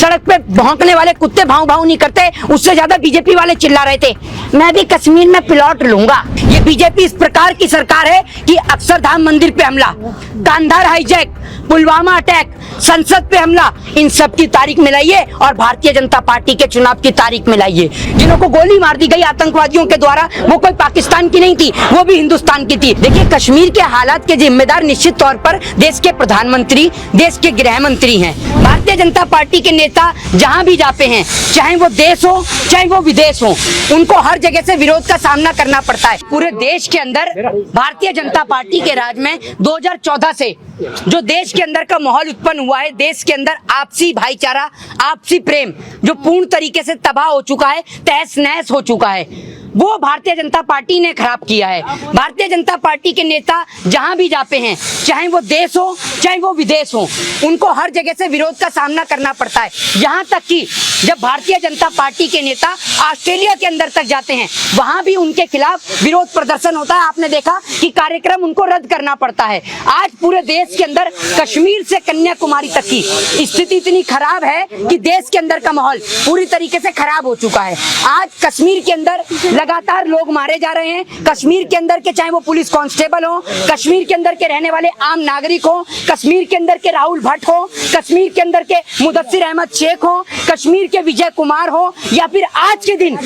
सड़क पे भौंकने वाले कुत्ते भाव भाव नहीं करते, उससे ज्यादा बीजेपी वाले चिल्ला रहे थे मैं भी कश्मीर में प्लॉट लूंगा। ये बीजेपी इस प्रकार की सरकार है कि अक्षरधाम मंदिर पे हमला, कांधार हाईजैक, पुलवामा अटैक, संसद पे हमला, इन सब की तारीख मिलाइए और भारतीय जनता पार्टी के चुनाव की तारीख मिलाइए। जिन्हों को गोली मार दी गई आतंकवादियों के द्वारा, वो कोई पाकिस्तान की नहीं थी, वो भी हिंदुस्तान की थी। देखिए, कश्मीर के हालात के जिम्मेदार निश्चित तौर पर देश के प्रधानमंत्री, देश के गृह मंत्री हैं। भारतीय जनता पार्टी के नेता जहां भी जाते हैं, चाहे वो देश हो चाहे वो विदेश हो, उनको हर जगह से विरोध का सामना करना पड़ता है। पूरे देश के अंदर भारतीय जनता पार्टी के राज में 2014 से जो देश के अंदर का माहौल उत्पन्न हुआ है, देश के अंदर आपसी भाईचारा, आपसी प्रेम जो पूर्ण तरीके से तबाह हो चुका है, तहस नहस हो चुका है, वो भारतीय जनता पार्टी ने खराब किया है। भारतीय जनता पार्टी के नेता जहां भी जाते हैं, चाहे वो देश हो चाहे वो विदेश हो, उनको हर जगह से विरोध का सामना करना पड़ता है। यहाँ तक कि जब भारतीय जनता पार्टी के नेता ऑस्ट्रेलिया के अंदर तक जाते हैं, वहां भी उनके खिलाफ विरोध प्रदर्शन होता है। आपने देखा कि कार्यक्रम उनको रद्द करना पड़ता है। आज पूरे देश के अंदर कश्मीर से कन्याकुमारी तक की स्थिति इतनी खराब है कि देश के अंदर का माहौल पूरी तरीके से खराब हो चुका है। आज कश्मीर के अंदर लगातार लोग मारे जा रहे हैं। कश्मीर के अंदर के चाहे वो पुलिस कांस्टेबल हो, कश्मीर के अंदर के रहने वाले आम नागरिक हो, कश्मीर के अंदर के राहुल भट्ट हो, कश्मीर के अंदर के मुदस्सिर अहमद शेख हो, कश्मीर के विजय कुमार हो, या फिर आज के दिन,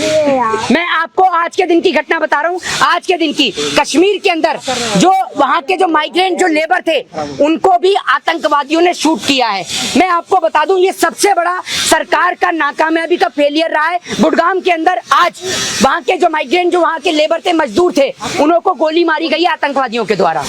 मैं आपको आज के दिन की घटना बता रहा हूँ, आज के दिन की, कश्मीर के अंदर जो वहाँ के जो माइग्रेंट जो लेबर थे, उनको भी आतंकवादियों ने शूट किया है। मैं आपको बता दूं, ये सबसे बड़ा सरकार का नाकामयाबी का फेलियर रहा है। गुड़गांव के अंदर आज वहाँ के जो माइग्रेंट जो वहाँ के लेबर थे, मजदूर थे, उन्हों को गोली मारी गई आतंकवादियों के द्वारा।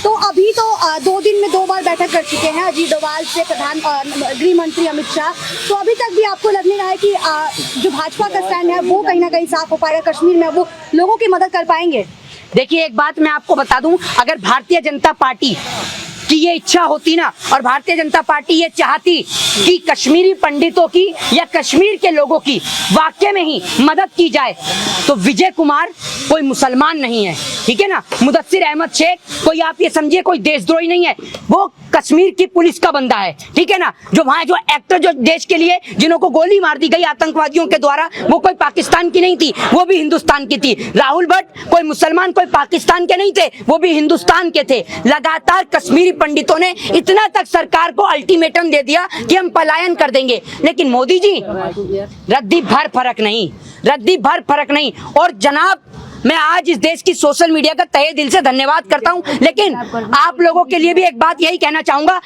तो अभी तो 2 दिन में 2 बार बैठक कर चुके हैं अजीत डोभाल से प्रधान गृह मंत्री अमित शाह, तो अभी तक भी आपको लग नहीं रहा है कि जो भाजपा का स्टैंड है वो कहीं ना कहीं साफ हो पाएगा, कश्मीर में वो लोगों की मदद कर पाएंगे? देखिए, एक बात मैं आपको बता दूं, अगर भारतीय जनता पार्टी कि ये इच्छा होती ना, और भारतीय जनता पार्टी ये चाहती कि कश्मीरी पंडितों की या कश्मीर के लोगों की वाकई में ही मदद की जाए, तो विजय कुमार कोई मुसलमान नहीं है, ठीक है ना। मुदस्सिर अहमद शेख कोई, आप ये समझिए, कोई देशद्रोही नहीं है, वो कश्मीर की पुलिस का बंदा है, ठीक है ना। जो वहाँ जो एक्टर जो देश के लिए जिन्हों को गोली मार दी गई आतंकवादियों के द्वारा, वो कोई पाकिस्तान की नहीं थी, वो भी हिंदुस्तान की थी। राहुल भट्ट कोई मुसलमान, कोई पाकिस्तान के नहीं थे, वो भी हिंदुस्तान के थे। लगातार कश्मीरी पंडितों ने इतना तक सरकार को अल्टीमेटम दे दिया कि हम पलायन कर देंगे, लेकिन मोदी जी रद्दी भर फर्क नहीं, रद्दी भर फर्क नहीं। और जनाब, मैं आज इस देश की सोशल मीडिया का तहे दिल से धन्यवाद करता हूं, लेकिन आप लोगों के लिए भी एक बात यही कहना चाहूंगा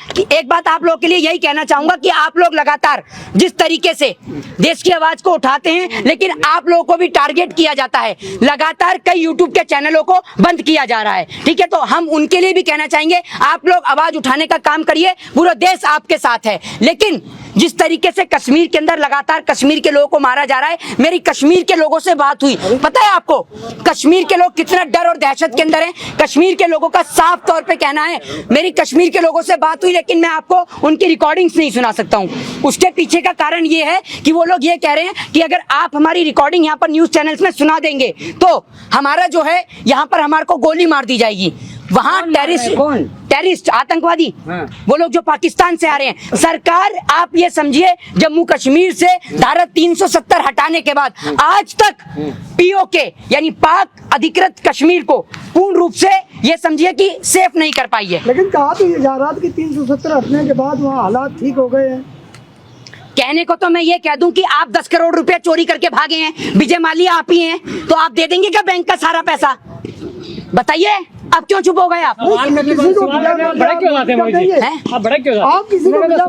कि आप लोग लगातार जिस तरीके से देश की आवाज को उठाते हैं, लेकिन आप लोगों को भी टारगेट किया जाता है। लगातार कई यूट्यूब के चैनलों को बंद किया जा रहा है, ठीक है। तो हम उनके लिए भी कहना चाहेंगे, आप लोग आवाज उठाने का काम करिए, पूरा देश आपके साथ है। लेकिन जिस तरीके से कश्मीर के अंदर लगातार कश्मीर के लोगों को मारा जा रहा है, मेरी कश्मीर के लोगों से बात हुई, पता है आपको कश्मीर के लोग कितना डर और दहशत के अंदर हैं। कश्मीर के लोगों का साफ तौर पे कहना है, मेरी कश्मीर के लोगों से बात हुई, लेकिन मैं आपको उनकी रिकॉर्डिंग्स नहीं सुना सकता हूँ। उसके पीछे का कारण ये है कि वो लोग ये कह रहे हैं कि अगर आप हमारी रिकॉर्डिंग यहाँ पर न्यूज चैनल्स में सुना देंगे तो हमारा जो है यहाँ पर हमारे को गोली मार दी जाएगी। वहाँ टेररिस्ट आतंकवादी, वो लोग जो पाकिस्तान से आ रहे हैं। सरकार, आप ये समझिए, जम्मू कश्मीर से धारा 370 हटाने के बाद आज तक पीओके यानी पाक अधिकृत कश्मीर को पूर्ण रूप से ये समझिए कि सेफ नहीं कर पाई है। लेकिन कहा तो ये जा रहा था कि 370 हटने के बाद वहाँ हालात ठीक हो गए हैं। कहने को तो मैं ये कह दूं कि आप 10 करोड़ रुपए चोरी करके भागे हैं, विजय माल्या आप ही हैं, तो आप दे देंगे क्या बैंक का सारा पैसा? बताइए, अब क्यों चुप हो गए आप?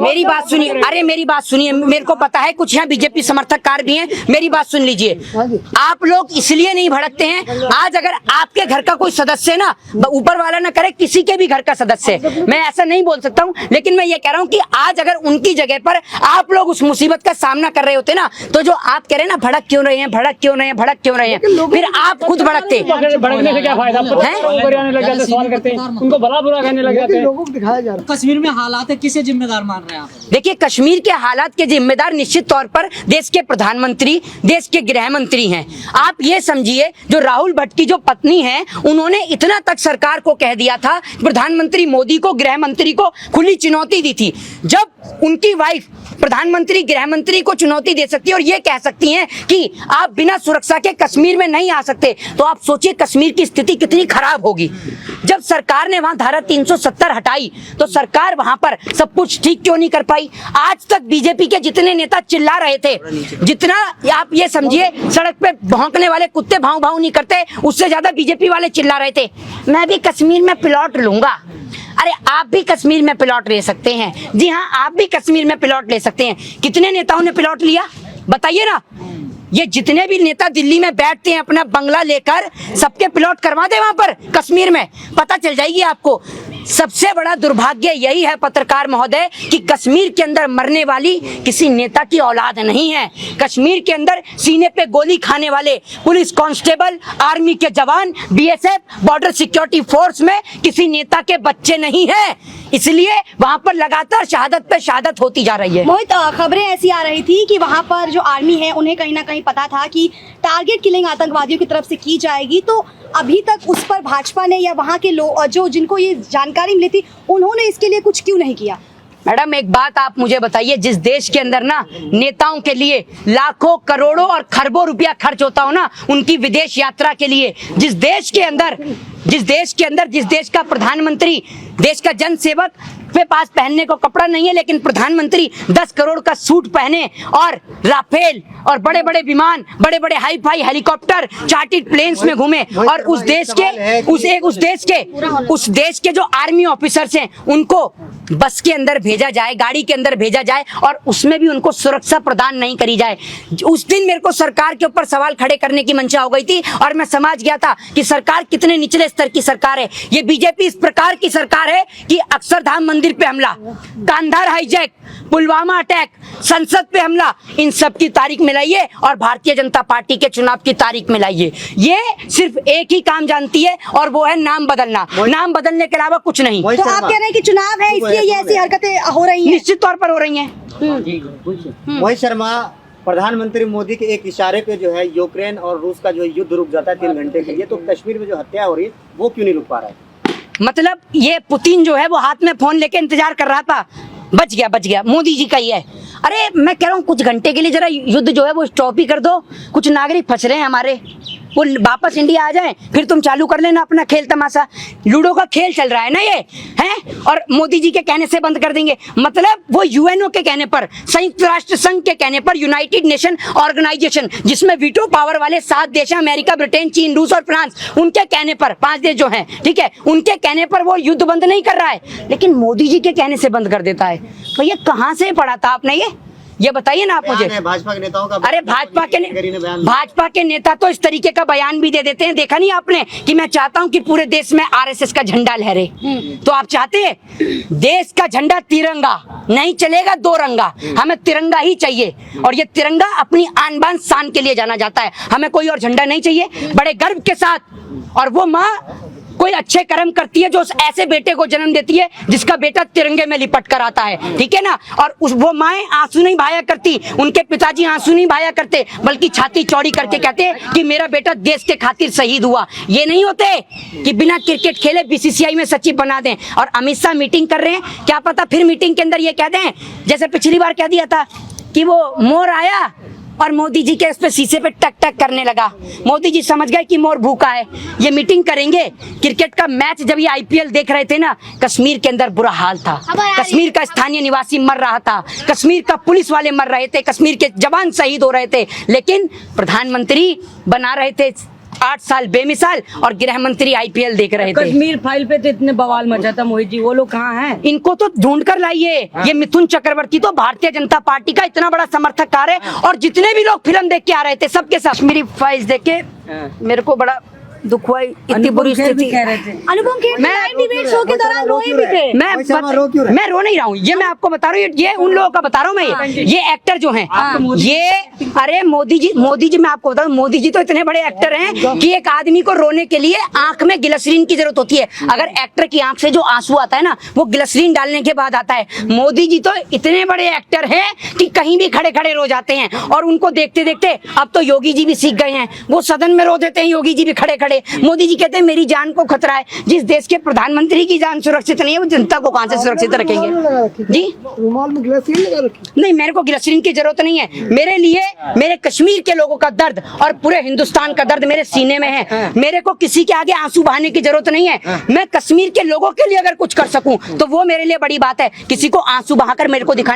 मेरी बात सुनिए, अरे मेरी बात सुनिए, मेरे को पता है कुछ यहाँ बीजेपी समर्थक कार भी हैं, मेरी बात सुन लीजिए। आप लोग इसलिए नहीं भड़कते हैं, आज अगर आपके घर का कोई सदस्य ना, ऊपर वाला ना करे, किसी के भी घर का सदस्य, मैं ऐसा नहीं बोल सकता हूँ, लेकिन मैं ये कह रहा हूँ कि आज अगर उनकी जगह पर आप लोग उस मुसीबत का सामना कर रहे होते ना, तो जो आप कह रहे हैं ना भड़क क्यों रहे हैं, भड़क क्यों रहे हैं, भड़क क्यों रहे हैं, फिर आप खुद भड़कते। भड़कने से क्या फायदा? लग जाते, सवाल करते हैं, उनको भला बुरा कहने लग जाते लेकिन हैं। लोगों को दिखाया जा रहा है। कश्मीर में हालात है, किसे जिम्मेदार मान रहे हैं आप? देखिए, कश्मीर के हालात के जिम्मेदार निश्चित तौर पर देश के प्रधानमंत्री, देश के गृह मंत्री हैं। आप ये समझिए, जो राहुल भट्ट की जो पत्नी है, उन्होंने इतना तक सरकार को कह दिया था, प्रधानमंत्री मोदी को, गृह मंत्री को खुली चुनौती दी थी। जब उनकी वाइफ प्रधानमंत्री, गृह मंत्री को चुनौती दे सकती है और ये कह सकती हैं कि आप बिना सुरक्षा के कश्मीर में नहीं आ सकते, तो आप सोचिए कश्मीर की स्थिति कितनी खराब होगी। जब सरकार ने वहां धारा 370 हटाई, तो सरकार वहां पर सब कुछ ठीक क्यों नहीं कर पाई? आज तक बीजेपी के जितने नेता चिल्ला रहे थे, जितना आप ये समझिए सड़क पे भौंकने वाले कुत्ते भाव भाव नहीं करते, उससे ज्यादा बीजेपी वाले चिल्ला रहे थे, मैं भी कश्मीर में प्लॉट लूंगा। अरे आप भी कश्मीर में प्लॉट ले सकते हैं। जी हाँ, आप भी कश्मीर में प्लॉट ले सकते हैं। कितने नेताओं ने प्लॉट लिया बताइए ना? ये जितने भी नेता दिल्ली में बैठते हैं अपना बंगला लेकर, सबके प्लॉट करवा दे वहां पर कश्मीर में, पता चल जाएगी आपको। सबसे बड़ा दुर्भाग्य यही है पत्रकार महोदय कि कश्मीर के अंदर मरने वाली किसी नेता की औलाद नहीं है। कश्मीर के अंदर सीने पे गोली खाने वाले पुलिस कांस्टेबल, आर्मी के जवान, बीएसएफ, बॉर्डर सिक्योरिटी फोर्स में किसी नेता के बच्चे नहीं है। इसलिए वहां पर लगातार शहादत पे शहादत होती जा रही है। मोहित, खबरें ऐसी आ रही थी कि वहां पर जो आर्मी है उन्हें कहीं ना कहीं पता था कि टारगेट किलिंग आतंकवादियों की तरफ से की जाएगी, तो अभी तक उस पर भाजपा ने या वहां के लोग जो जिनको ये जानकारी मिली थी, उन्होंने इसके लिए कुछ क्यों नहीं किया? मैडम, एक बात आप मुझे बताइए, जिस देश के अंदर ना नेताओं के लिए लाखों करोड़ों और खरबों रुपया खर्च होता हो ना उनकी विदेश यात्रा के लिए, जिस देश का प्रधानमंत्री, देश का जनसेवक के पास पहनने को कपड़ा नहीं है, लेकिन प्रधानमंत्री 10 करोड़ का सूट पहने और राफेल और बड़े बड़े विमान, बड़े बड़े hi fi helicopter, chartered planes में घूमे, और उस देश के जो आर्मी ऑफिसर्स हैं उनको बस के अंदर भेजा जाए, गाड़ी के अंदर भेजा जाए, और उसमें भी उनको सुरक्षा प्रदान नहीं करी जाए। उस दिन मेरे को सरकार के ऊपर सवाल खड़े करने की मंशा हो गई थी और मैं समझ गया था कि सरकार कितने निचले स्तर की सरकार है। ये बीजेपी इस प्रकार की सरकार है कि अक्षरधाम मंदिर पे हमला, कांधार हाईजैक, पुलवामा अटैक, संसद पे हमला, इन सब की तारीख मिलाइए और भारतीय जनता पार्टी के चुनाव की तारीख मिलाइए। ये सिर्फ एक ही काम जानती है और वो है नाम बदलना, नाम बदलने के अलावा कुछ नहीं। तो आप कह रहे हैं कि चुनाव है इसलिए ये ऐसी हरकतें हो रही हैं? निश्चित तौर पर हो रही हैं। मोहित शर्मा, प्रधानमंत्री मोदी के एक इशारे पे जो है यूक्रेन और रूस का जो युद्ध रुक जाता है 3 घंटे के लिए, तो कश्मीर में जो हत्या हो रही है वो क्यों नहीं रुक पा रहा है? मतलब ये पुतिन जो है वो हाथ में फोन लेके इंतजार कर रहा था, बच गया, मोदी जी का ही है। अरे मैं कह रहा हूँ कुछ घंटे के लिए जरा युद्ध जो है वो स्टॉप ही कर दो। कुछ नागरिक फंस रहे हैं हमारे, वो वापस इंडिया आ जाए, फिर तुम चालू कर लेना अपना खेल तमाशा। लूडो का खेल चल रहा है ना ये, हैं? और मोदी जी के कहने से बंद कर देंगे। मतलब वो यूएनओ के कहने पर, संयुक्त राष्ट्र संघ के कहने पर, यूनाइटेड नेशन ऑर्गेनाइजेशन जिसमें वीटो पावर वाले 7 देश हैं, अमेरिका, ब्रिटेन, चीन, रूस और फ्रांस, उनके कहने पर 5 देश जो हैं, ठीक है, उनके कहने पर वो युद्ध बंद नहीं कर रहा है, लेकिन मोदी जी के कहने से बंद कर देता है। भैया कहाँ से पढ़ा था आपने ये बताइए ना आप मुझे। भाजपा के नेताओं का, अरे भाजपा के नेता तो इस तरीके का बयान भी दे देते हैं, देखा नहीं आपने कि मैं चाहता हूं कि पूरे देश में आरएसएस का झंडा लहरे। तो आप चाहते हैं देश का झंडा तिरंगा नहीं चलेगा, 2 रंगा, हमें तिरंगा ही चाहिए, और ये तिरंगा अपनी आन बान शान के लिए जाना जाता है। हमें कोई और झंडा नहीं चाहिए, बड़े गर्व के साथ। और वो माँ कोई अच्छे कर्म करती है जो ऐसे बेटे को जन्म देती है जिसका बेटा तिरंगे में लिपट कर आता है, ठीक है ना। और वो माएँ आंसू नहीं बहाया करती, उनके पिताजी आंसू नहीं बहाया करते, बल्कि छाती चौड़ी करके कहते हैं कि मेरा बेटा देश के खातिर शहीद हुआ। ये नहीं होते कि बिना क्रिकेट खेले बीसीसीआई में सचिव बना दें। और अमित शाह मीटिंग कर रहे हैं, क्या पता फिर मीटिंग के अंदर ये कह दें जैसे पिछली बार कह दिया था कि वो मोर आया और मोदी जी के उस पे शीशे पे टक टक करने लगा। मोदी जी समझ गए कि मोर भूखा है, ये मीटिंग करेंगे। क्रिकेट का मैच जब ये आईपीएल देख रहे थे ना, कश्मीर के अंदर बुरा हाल था, कश्मीर का स्थानीय निवासी मर रहा था, कश्मीर का पुलिस वाले मर रहे थे, कश्मीर के जवान शहीद हो रहे थे, लेकिन प्रधानमंत्री बना रहे थे 8 साल बेमिसाल और गृह मंत्री आईपीएल देख रहे थे। कश्मीर फाइल पे तो इतने बवाल मचा था मोहित जी, वो लोग कहाँ हैं? इनको तो ढूंढ कर लाइए। ये मिथुन चक्रवर्ती तो भारतीय जनता पार्टी का इतना बड़ा समर्थक है, और जितने भी लोग फिल्म देख के आ रहे थे सबके साथ कश्मीरी फाइल्स देख के मेरे को बड़ा दुख हुआ, इतनी अनुपम बुरी खेर भी स्थिति। कह रहे थे। अनुपम खेर मैं- लाइव डिबेट शो के दौरान रोए भी थे। मैं रो नहीं रहा हूँ, ये मैं आपको बता रहा हूँ, ये उन लोगों का बता रहा हूँ मैं, ये एक्टर जो हैं, ये अरे मोदी जी मैं आपको बताऊं, मोदी जी तो इतने बड़े एक्टर हैं कि एक आदमी को रोने के लिए आंख में ग्लिसरीन की जरूरत होती है। अगर एक्टर की आंख से जो आंसू आता है ना, वो ग्लिसरीन डालने के बाद आता है। मोदी जी तो इतने बड़े एक्टर हैं कि कहीं भी खड़े खड़े रो जाते हैं, और उनको देखते देखते अब तो योगी जी भी सीख गए हैं, वो सदन में रो देते हैं योगी जी भी खड़े खड़े। मोदी जी कहते हैं मेरी जान को खतरा है। जिस देश के प्रधानमंत्री की जान सुरक्षित नहीं है, वो जनता को कहां से सुरक्षित रखेंगे जी? रुमाल में ग्लासेरीन लगा रखी। नहीं, मेरे को ग्लिसरीन की जरूरत नहीं है। मेरे लिए मेरे कश्मीर के लोगों का दर्द और पूरे हिंदुस्तान का दर्द मेरे सीने में है। मेरे को किसी के आगे आंसू बहाने की जरूरत नहीं है। मैं कश्मीर के लोगों के लिए अगर कुछ कर सकूं तो वो मेरे लिए बड़ी बात है। किसी को आंसू बहाकर मेरे को दिखाने